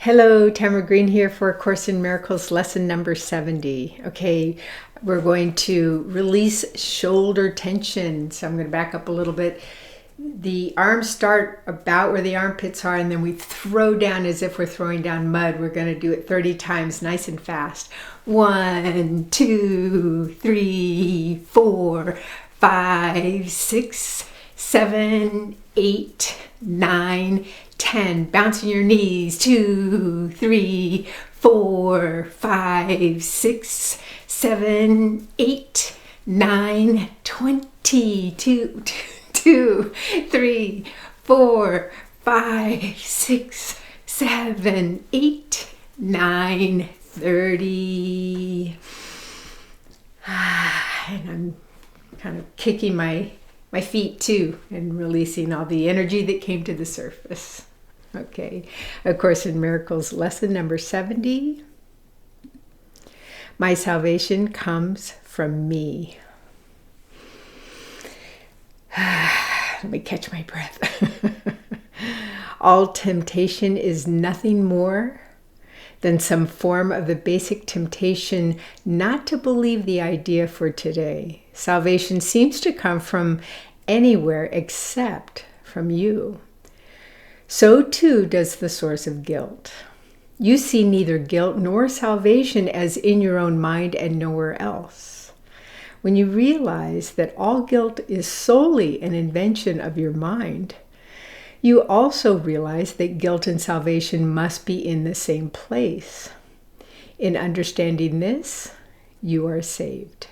Hello, Tamara Green here for A Course in Miracles lesson number 70. Okay, we're going to release shoulder tension. So I'm going to back up a little bit. The arms start about where the armpits are, and then we throw down as if we're throwing down mud. We're going to do it 30 times, nice and fast. 1, 2, 3, 4, 5, 6, 7, 8, 9, 10. Bouncing your knees. 2, 3, 4, 5, 6, 7, 8, 9, 20. 2, 3, 4, 5, 6, 7, 8, 9, 30. And I'm kind of kicking my feet too and releasing all the energy that came to the surface. Okay, A Course in Miracles lesson number 70. My salvation comes from me. Let me catch my breath. All temptation is nothing more than some form of the basic temptation not to believe the idea for today. Salvation seems to come from anywhere except from you. So too does the source of guilt. You see neither guilt nor salvation as in your own mind and nowhere else. When you realize that all guilt is solely an invention of your mind, you also realize that guilt and salvation must be in the same place. In understanding this, you are saved.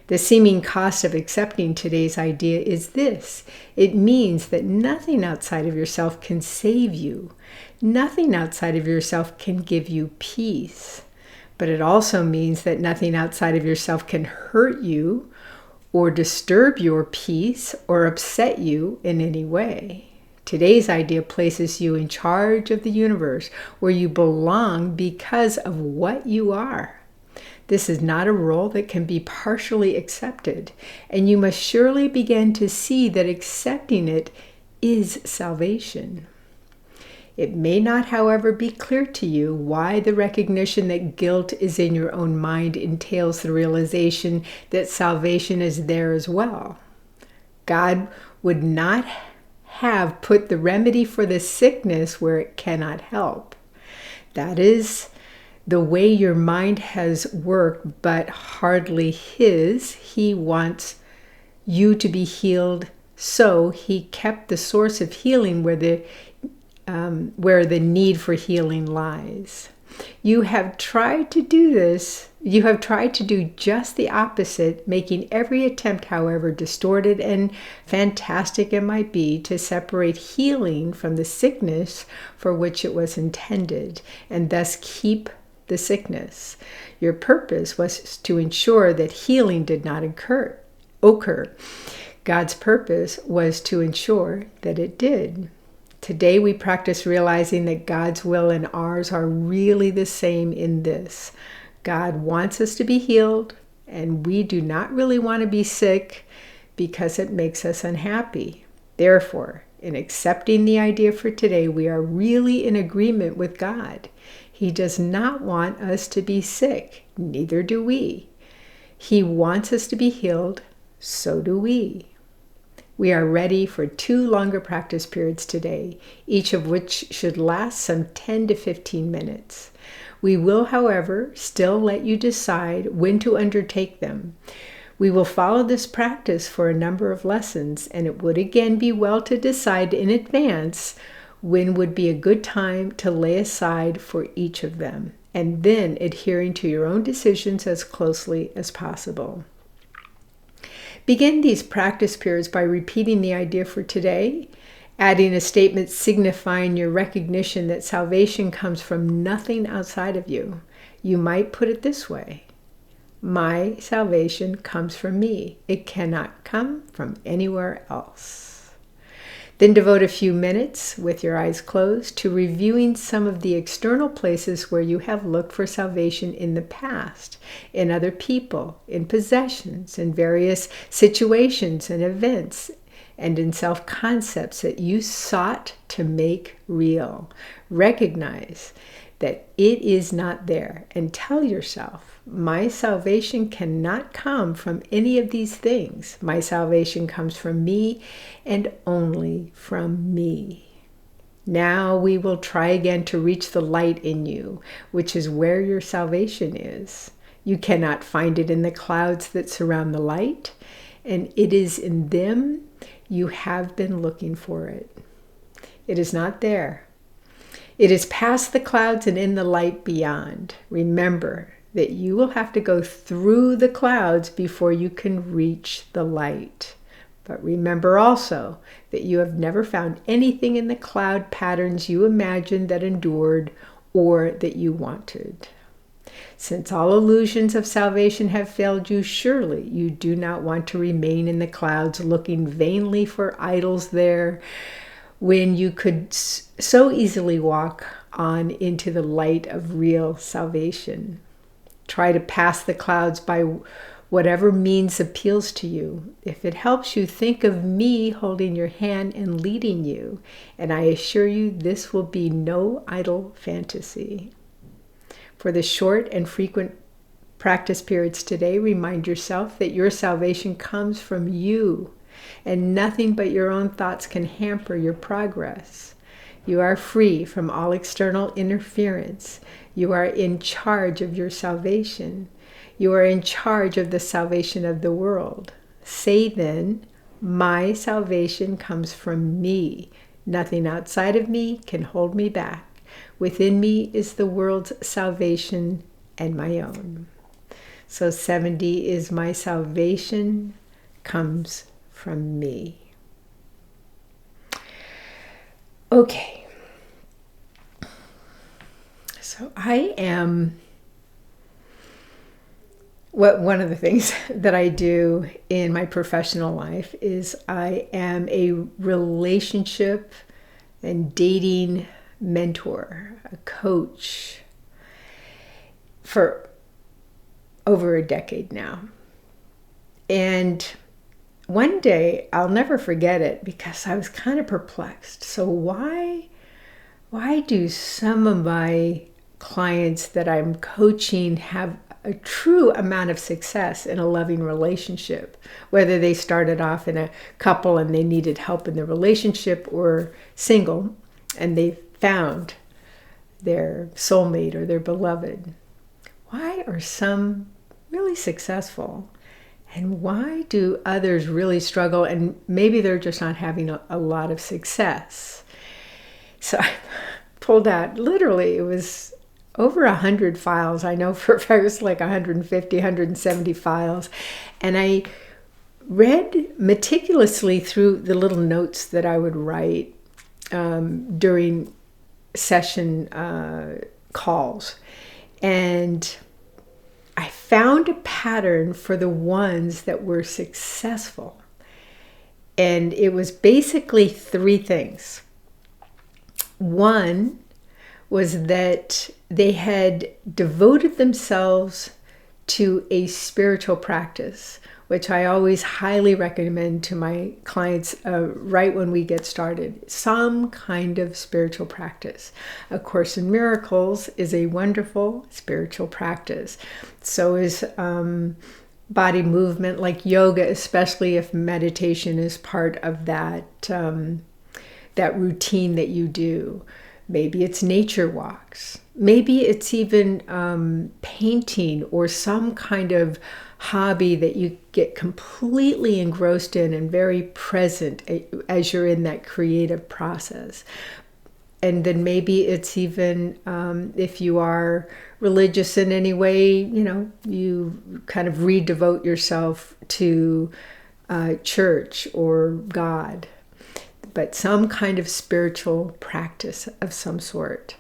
The seeming cost of accepting today's idea is this. It means that nothing outside of yourself can save you. Nothing outside of yourself can give you peace. But it also means that nothing outside of yourself can hurt you or disturb your peace or upset you in any way. Today's idea places you in charge of the universe, where you belong because of what you are. This is not a role that can be partially accepted, and you must surely begin to see that accepting it is salvation. It may not, however, be clear to you why the recognition that guilt is in your own mind entails the realization that salvation is there as well. God would not have put the remedy for the sickness where it cannot help. That is the way your mind has worked, but hardly his. He wants you to be healed, so he kept the source of healing where the need for healing lies. You have tried to do this. You have tried to do just the opposite, making every attempt, however distorted and fantastic it might be, to separate healing from the sickness for which it was intended, and thus keep the sickness. Your purpose was to ensure that healing did not occur. God's purpose was to ensure that it did. Today we practice realizing that God's will and ours are really the same in this. God wants us to be healed, and we do not really want to be sick because it makes us unhappy. Therefore, in accepting the idea for today, we are really in agreement with God. He does not want us to be sick, neither do we. He wants us to be healed, so do we. We are ready for 2 longer practice periods today, each of which should last some 10 to 15 minutes. We will, however, still let you decide when to undertake them. We will follow this practice for a number of lessons, and it would again be well to decide in advance when would be a good time to lay aside for each of them, and then adhering to your own decisions as closely as possible. Begin these practice periods by repeating the idea for today, adding a statement signifying your recognition that salvation comes from nothing outside of you. You might put it this way: my salvation comes from me. It cannot come from anywhere else. Then devote a few minutes with your eyes closed to reviewing some of the external places where you have looked for salvation in the past, in other people, in possessions, in various situations and events, and in self-concepts that you sought to make real. Recognize that it is not there and tell yourself, my salvation cannot come from any of these things. My salvation comes from me and only from me. Now we will try again to reach the light in you, which is where your salvation is. You cannot find it in the clouds that surround the light, and it is in them you have been looking for it. It is not there. It is past the clouds and in the light beyond. Remember that you will have to go through the clouds before you can reach the light. But remember also that you have never found anything in the cloud patterns you imagined that endured or that you wanted. Since all illusions of salvation have failed you, surely you do not want to remain in the clouds looking vainly for idols there when you could so easily walk on into the light of real salvation. Try to pass the clouds by whatever means appeals to you. If it helps you, think of me holding your hand and leading you, and I assure you this will be no idle fantasy. For the short and frequent practice periods today, remind yourself that your salvation comes from you, and nothing but your own thoughts can hamper your progress. You are free from all external interference. You are in charge of your salvation. You are in charge of the salvation of the world. Say then, my salvation comes from me. Nothing outside of me can hold me back. Within me is the world's salvation and my own. So 70 is my salvation comes from me. Okay. So one of the things that I do in my professional life is I am a relationship and dating mentor, a coach for over a decade now. And one day, I'll never forget it because I was kind of perplexed. So why do some of my clients that I'm coaching have a true amount of success in a loving relationship, whether they started off in a couple and they needed help in the relationship or single and they found their soulmate or their beloved? Why are some really successful? And why do others really struggle? And maybe they're just not having a lot of success. So I pulled out, literally, it was over 100 files. I know for a fact it was like 150, 170 files. And I read meticulously through the little notes that I would write during session calls. And I found a pattern for the ones that were successful. And it was basically three things. One was that they had devoted themselves to a spiritual practice, which I always highly recommend to my clients right when we get started. Some kind of spiritual practice. A Course in Miracles is a wonderful spiritual practice. So is body movement, like yoga, especially if meditation is part of that, that routine that you do. Maybe it's nature walks. Maybe it's even painting or some kind of hobby that you get completely engrossed in and very present as you're in that creative process. And then maybe it's even if you are religious in any way, you kind of redevote yourself to church or God, but some kind of spiritual practice of some sort.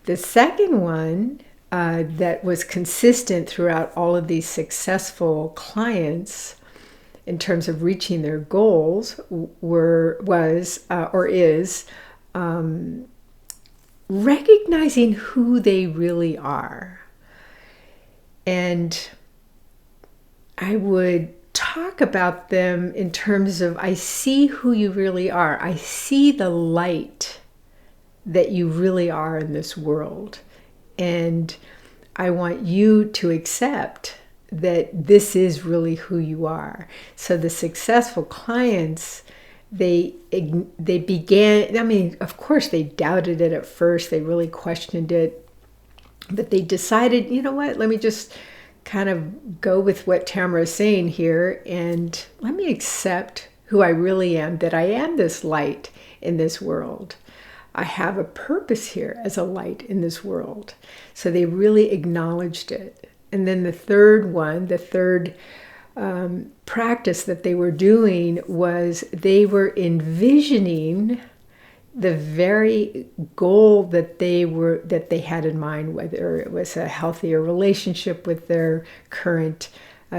The second one that was consistent throughout all of these successful clients in terms of reaching their goals is recognizing who they really are. And I would talk about them in terms of, I see who you really are. I see the light that you really are in this world. And I want you to accept that this is really who you are. So the successful clients, they began, I mean, of course they doubted it at first. They really questioned it. But they decided, you know what, let me just kind of go with what Tamara is saying here, and let me accept who I really am, that I am this light in this world. I have a purpose here as a light in this world. So they really acknowledged it. And then the third practice that they were doing was they were envisioning the very goal that they had in mind, whether it was a healthier relationship with their current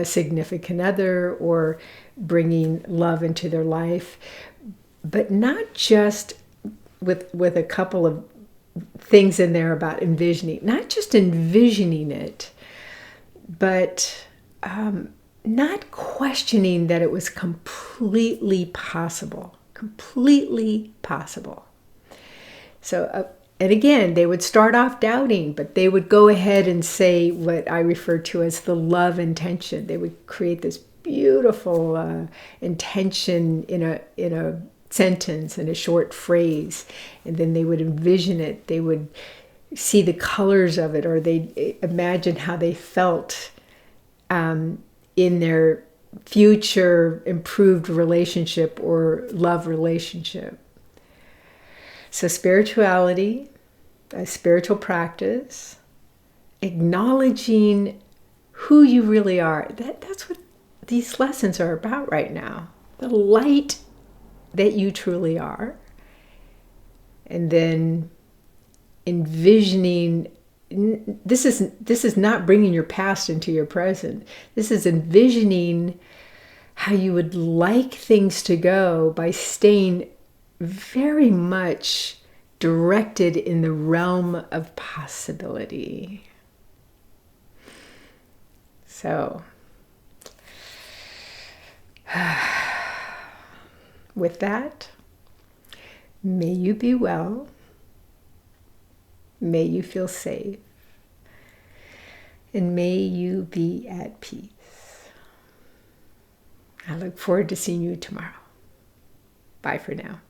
significant other or bringing love into their life, but not just with a couple of things in there about envisioning, not just envisioning it, but not questioning that it was completely possible. Completely possible. So, and again, they would start off doubting, but they would go ahead and say what I refer to as the love intention. They would create this beautiful intention in a sentence, in a short phrase, and then they would envision it. They would see the colors of it, or they imagine how they felt in their future improved relationship or love relationship. So spirituality, a spiritual practice, acknowledging who you really are. That's what these lessons are about right now. The light that you truly are. And then envisioning, this is not bringing your past into your present. This is envisioning how you would like things to go by staying very much directed in the realm of possibility. So, with that, may you be well. May you feel safe. And may you be at peace. I look forward to seeing you tomorrow. Bye for now.